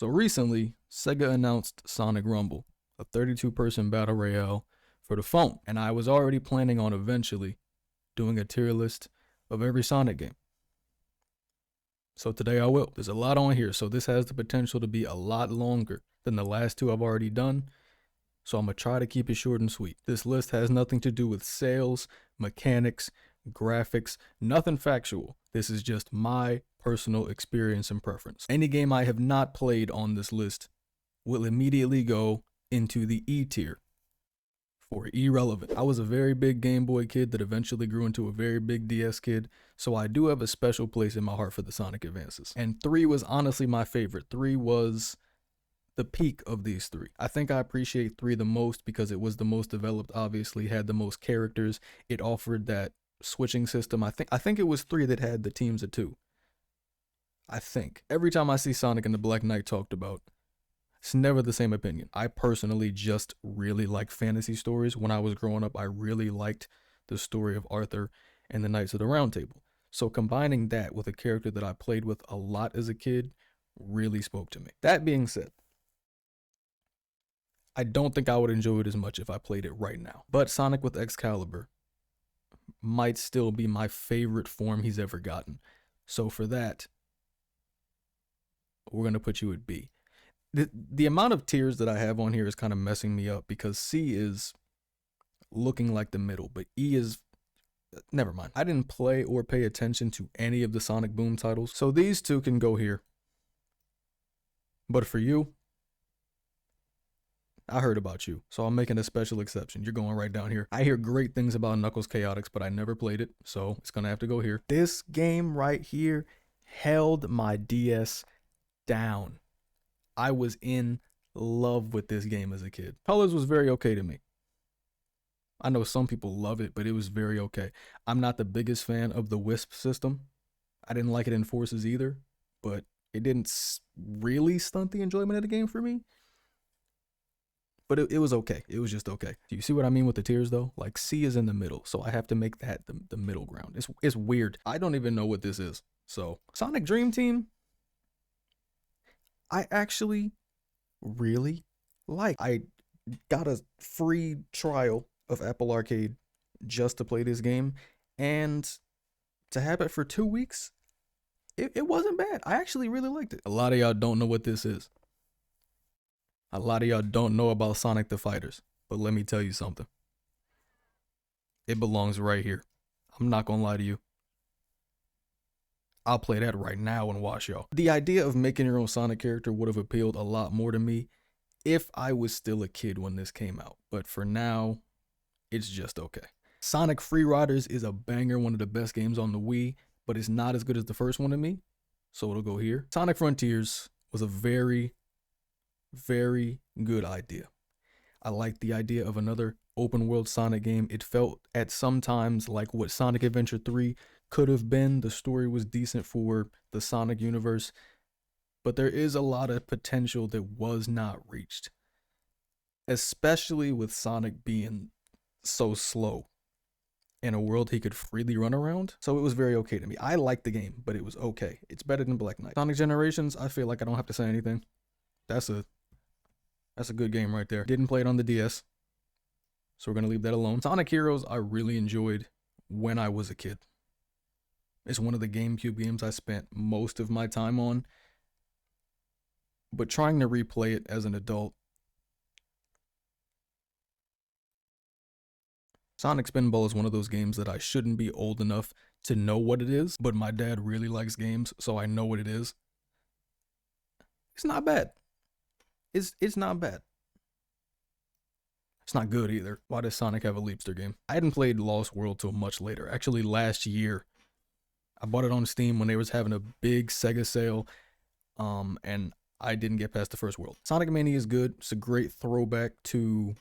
So recently, Sega announced Sonic Rumble, a 32-person battle royale for the phone, and I was already planning on eventually doing a tier list of every Sonic game. So today I will. There's a lot on here, so this has the potential to be a lot longer than the last two I've already done. So I'm going to try to keep it short and sweet. This list has nothing to do with sales, mechanics, graphics, nothing factual. This is just my personal experience and preference. Any game I have not played on this list will immediately go into the E tier for irrelevant. I was a very big Game Boy kid that eventually grew into a very big DS kid, so I do have a special place in my heart for the Sonic advances. And 3 was honestly my favorite. 3 was the peak of these 3. I think I appreciate 3 the most because it was the most developed, obviously, had the most characters. It offered that switching system. I think it was 3 that had the teams of 2. I think. Every time I see Sonic and the Black Knight talked about, it's never the same opinion. I personally just really like fantasy stories. When I was growing up, I really liked the story of Arthur and the Knights of the Round Table. So combining that with a character that I played with a lot as a kid really spoke to me. That being said, I don't think I would enjoy it as much if I played it right now. But Sonic with Excalibur might still be my favorite form he's ever gotten. So for that, we're going to put you at B. The amount of tiers that I have on here is kind of messing me up because C is looking like the middle, but E is, never mind. I didn't play or pay attention to any of the Sonic Boom titles, so these two can go here. But for you, I heard about you, so I'm making a special exception. You're going right down here. I hear great things about Knuckles Chaotix, but I never played it, so it's gonna have to go here. This game right here held my DS down. I was in love with this game as a kid. Colors was very okay to me. I know some people love it, but it was very okay. I'm not the biggest fan of the Wisp system. I didn't like it in Forces either, but it didn't really stunt the enjoyment of the game for me. But it was okay. It was just okay. Do you see what I mean with the tiers though? Like C is in the middle, so I have to make that the middle ground. It's weird. I don't even know what this is. So Sonic Dream Team, I actually really like. I got a free trial of Apple Arcade just to play this game, and to have it for 2 weeks, it wasn't bad. I actually really liked it. A lot of y'all don't know what this is. A lot of y'all don't know about Sonic the Fighters, but let me tell you something. It belongs right here. I'm not gonna lie to you. I'll play that right now and watch y'all. The idea of making your own Sonic character would have appealed a lot more to me if I was still a kid when this came out. But for now, it's just okay. Sonic Free Riders is a banger, one of the best games on the Wii, but it's not as good as the first one to me, so it'll go here. Sonic Frontiers was a very, very good idea. I liked the idea of another open world Sonic game. It felt at some times like what Sonic Adventure 3 could have been. The story was decent for the Sonic universe, but there is a lot of potential that was not reached, especially with Sonic being so slow in a world he could freely run around. So it was very okay to me. I liked the game, but it was okay. It's better than Black Knight. Sonic Generations, I feel like I don't have to say anything. That's a good game right there. Didn't play it on the DS, so we're gonna leave that alone. Sonic Heroes, I really enjoyed when I was a kid. It's one of the GameCube games I spent most of my time on, but trying to replay it as an adult, Sonic Spinball is one of those games that I shouldn't be old enough to know what it is, but my dad really likes games, so I know what it is. It's not bad. It's not bad. It's not good either. Why does Sonic have a Leapster game? I hadn't played Lost World till much later. Actually, last year, I bought it on Steam when they was having a big Sega sale, and I didn't get past the first world. Sonic Mania is good. It's a great throwback to,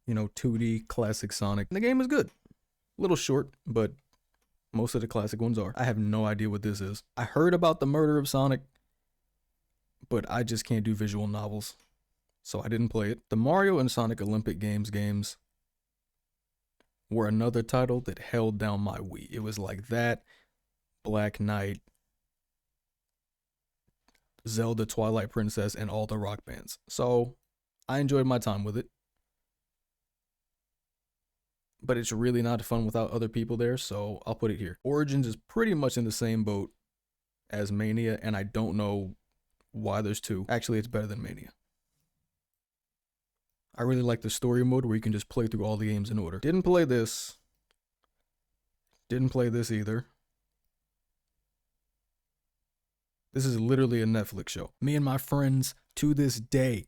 2D classic Sonic. And the game is good. A little short, but most of the classic ones are. I have no idea what this is. I heard about the murder of Sonic, but I just can't do visual novels, so I didn't play it. The Mario and Sonic Olympic games were another title that held down my Wii. It was like that, Black Knight, Zelda, Twilight Princess, and all the Rock Bands. So I enjoyed my time with it. But it's really not fun without other people there, so I'll put it here. Origins is pretty much in the same boat as Mania, and I don't know why there's two. Actually, it's better than Mania. I really like the story mode where you can just play through all the games in order. Didn't play this. Didn't play this either. This is literally a Netflix show. Me and my friends, to this day,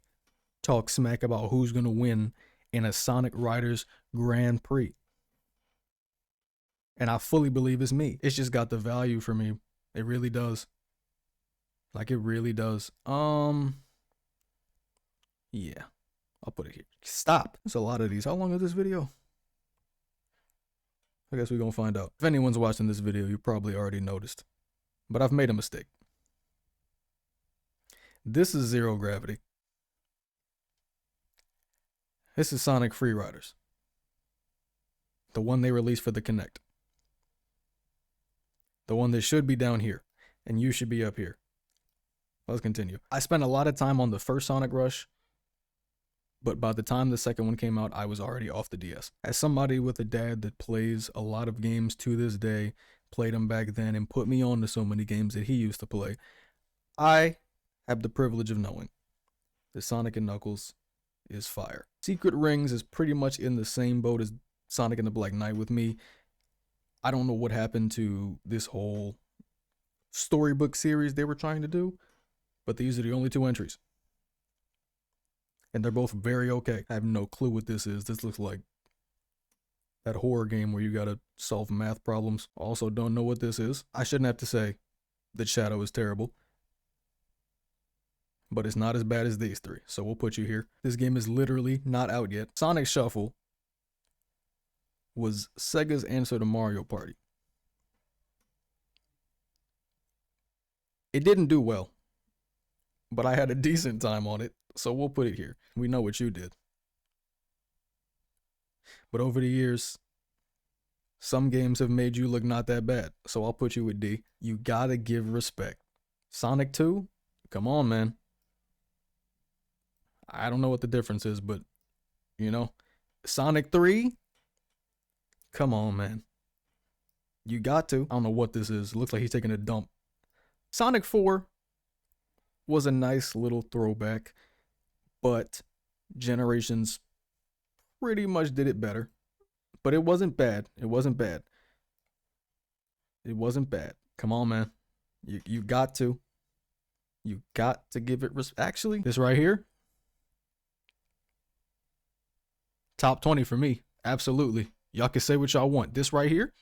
talk smack about who's going to win in a Sonic Riders Grand Prix. And I fully believe it's me. It's just got the value for me. It really does. Like, it really does. Yeah. I'll put it here. Stop. There's a lot of these. How long is this video? I guess we're going to find out. If anyone's watching this video, you probably already noticed. But I've made a mistake. This is Zero Gravity. This is Sonic Free Riders. The one they released for the Kinect. The one that should be down here. And you should be up here. Let's continue. I spent a lot of time on the first Sonic Rush. But by the time the second one came out, I was already off the DS. As somebody with a dad that plays a lot of games to this day, played them back then, and put me on to so many games that he used to play, I have the privilege of knowing that Sonic and Knuckles is fire. Secret Rings is pretty much in the same boat as Sonic and the Black Knight with me. I don't know what happened to this whole storybook series they were trying to do, but these are the only two entries. And they're both very okay. I have no clue what this is. This looks like that horror game where you gotta solve math problems. Also don't know what this is. I shouldn't have to say that Shadow is terrible. But it's not as bad as these three, so we'll put you here. This game is literally not out yet. Sonic Shuffle was Sega's answer to Mario Party. It didn't do well, but I had a decent time on it, so we'll put it here. We know what you did. But over the years, some games have made you look not that bad, so I'll put you with D. You gotta give respect. Sonic 2? Come on, man. I don't know what the difference is, but, you know. Sonic 3? Come on, man. You got to. I don't know what this is. It looks like he's taking a dump. Sonic 4 was a nice little throwback, but Generations pretty much did it better. But it wasn't bad. It wasn't bad. It wasn't bad. Come on, man. You got to. You got to give it respect. Actually, this right here, top 20 for me. Absolutely. Y'all can say what y'all want. This right here,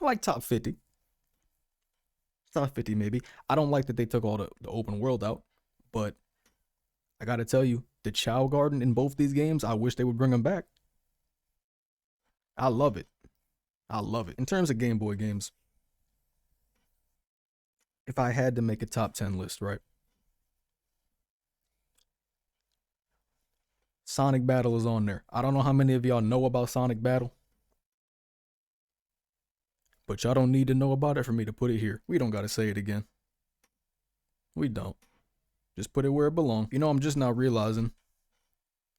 I like top 50. Top 50 maybe. I don't like that they took all the open world out, but I gotta tell you, the Chow Garden in both these games, I wish they would bring them back. I love it. I love it. In terms of Game Boy games, if I had to make a top 10 list, right? Sonic Battle is on there. I don't know how many of y'all know about Sonic Battle, but y'all don't need to know about it for me to put it here. We don't gotta say it again. We don't. Just put it where it belongs. You know, I'm just now realizing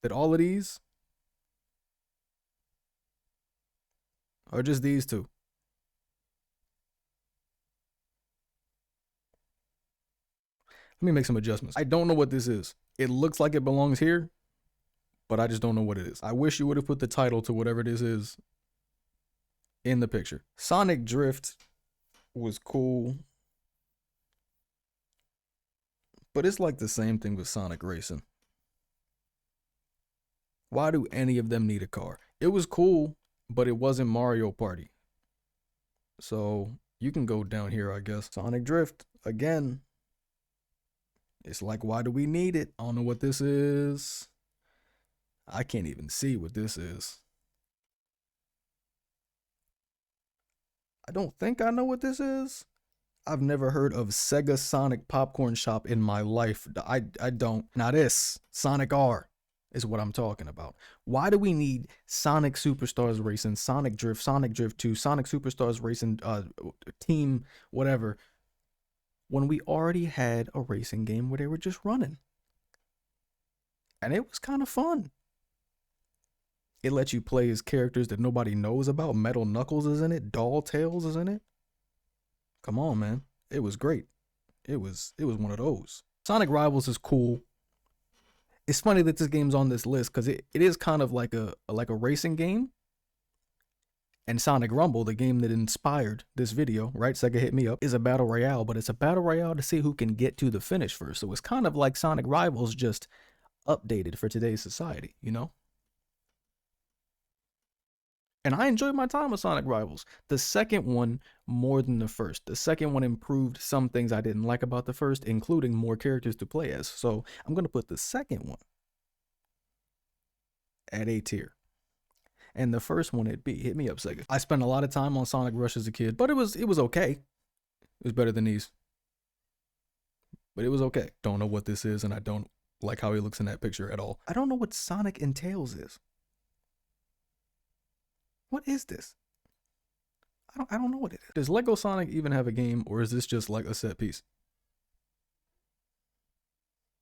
that all of these are just these two. Let me make some adjustments. I don't know what this is. It looks like it belongs here, but I just don't know what it is. I wish you would have put the title to whatever this is in the picture. Sonic Drift was cool, but it's like the same thing with Sonic Racing. Why do any of them need a car? It was cool, but it wasn't Mario Party. So you can go down here, I guess. Sonic Drift, again. It's like, why do we need it? I don't know what this is. I can't even see what this is. I don't think I know what this is. I've never heard of Sega Sonic Popcorn Shop in my life. I don't. Now this, Sonic R, is what I'm talking about. Why do we need Sonic Superstars Racing, Sonic Drift 2, Sonic Superstars Racing, Team, whatever, when we already had a racing game where they were just running. And it was kind of fun. It lets you play as characters that nobody knows about. Metal Knuckles is in it. Doll Tails is in it. Come on, man. It was great. It was one of those. Sonic Rivals is cool. It's funny that this game's on this list because it is kind of like a racing game. And Sonic Rumble, the game that inspired this video, right? Sega hit me up, is a battle royale, but it's a battle royale to see who can get to the finish first. So it's kind of like Sonic Rivals, just updated for today's society, you know? And I enjoyed my time with Sonic Rivals. The second one more than the first. The second one improved some things I didn't like about the first, including more characters to play as. So I'm going to put the second one at A tier. And the first one at B. Hit me up, Sega. I spent a lot of time on Sonic Rush as a kid, but it was okay. It was better than these. But it was okay. Don't know what this is, and I don't like how he looks in that picture at all. I don't know what Sonic and Tails is. What is this? I don't know what it is. Does Lego Sonic even have a game, or is this just like a set piece?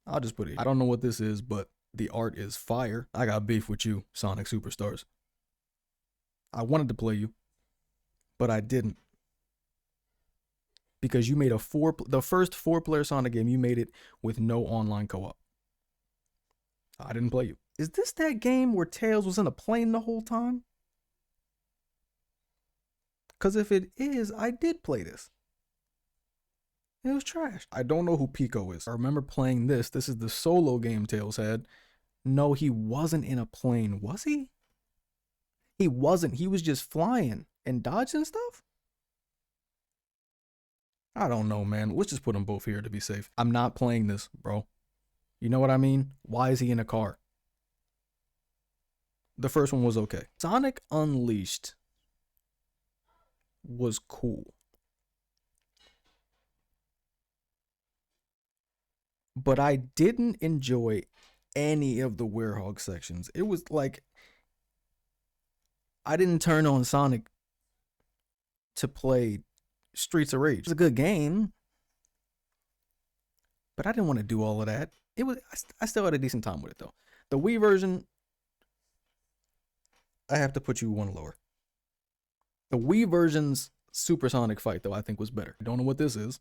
I'll just put it here. I don't know what this is, but the art is fire. I got beef with you, Sonic Superstars. I wanted to play you, but I didn't. Because you made the first 4-player Sonic game, you made it with no online co-op. I didn't play you. Is this that game where Tails was in a plane the whole time? Because if it is, I did play this. It was trash. I don't know who Pico is. I remember playing this. This is the solo game Tails had. No, he wasn't in a plane, was he? He wasn't. He was just flying and dodging stuff? I don't know, man. Let's just put them both here to be safe. I'm not playing this, bro. You know what I mean? Why is he in a car? The first one was okay. Sonic Unleashed was cool. But I didn't enjoy any of the Werehog sections. It was like, I didn't turn on Sonic to play Streets of Rage. It's a good game, but I didn't want to do all of that. I still had a decent time with it though. The Wii version, I have to put you one lower. The Wii version's Supersonic fight though, I think was better. I don't know what this is.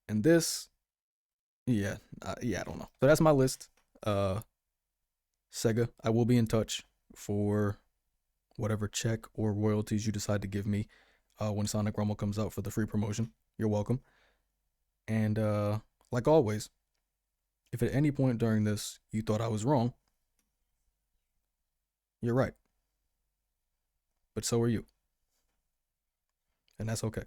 And this, yeah, I don't know. So that's my list. Sega, I will be in touch for whatever check or royalties you decide to give me when Sonic Rumble comes out for the free promotion. You're welcome. And like always, if at any point during this you thought I was wrong, you're right. But so are you. And that's okay.